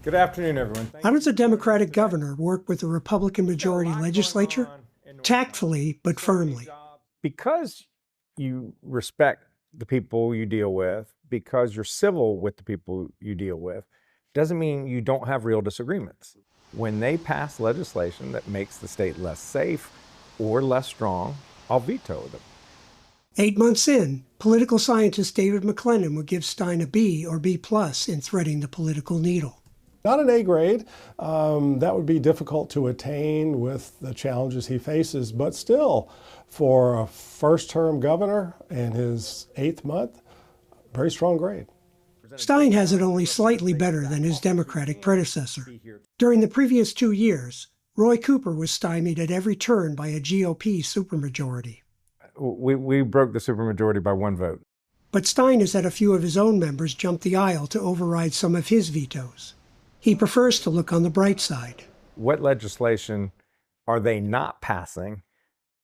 Good afternoon, everyone. How does a Democratic governor work with a Republican majority legislature? Tactfully, but firmly. Because you respect the people you deal with, because you're civil with the people you deal with, doesn't mean you don't have real disagreements. When they pass legislation that makes the state less safe or less strong, I'll veto them. 8 months in, political scientist David McLennan would give Stein a B or B+ in threading the political needle. Not an A grade. That would be difficult to attain with the challenges he faces, but still, for a first-term governor in his 8th month, very strong grade. Stein has it only slightly better than his Democratic predecessor. During the previous 2 years, Roy Cooper was stymied at every turn by a GOP supermajority. We broke the supermajority by 1 vote. But Stein has had a few of his own members jump the aisle to override some of his vetoes. He prefers to look on the bright side. What legislation are they not passing,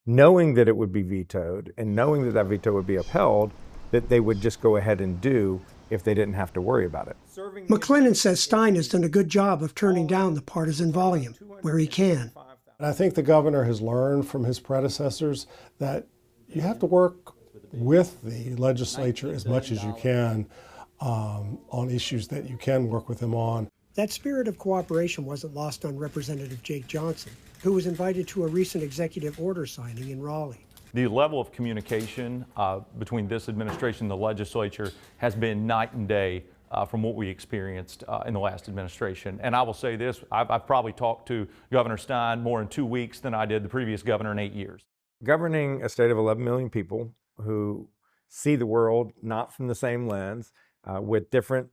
knowing that it would be vetoed and knowing that that veto would be upheld, that they would just go ahead and do if they didn't have to worry about it? McLennan says Stein has done a good job of turning down the partisan volume where he can. And I think the governor has learned from his predecessors that you have to work with the legislature as much as you can on issues that you can work with them on. That spirit of cooperation wasn't lost on Representative Jake Johnson, who was invited to a recent executive order signing in Raleigh. The level of communication between this administration and the legislature has been night and day from what we experienced in the last administration. And I will say this, I've probably talked to Governor Stein more in 2 weeks than I did the previous governor in 8 years. Governing a state of 11 million people who see the world not from the same lens, with different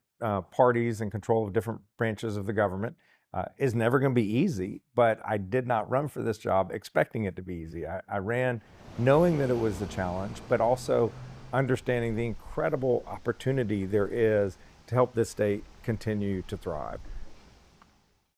parties in control of different branches of the government, is never going to be easy. But I did not run for this job expecting it to be easy. I ran knowing that it was a challenge, but also understanding the incredible opportunity there is to help this state continue to thrive.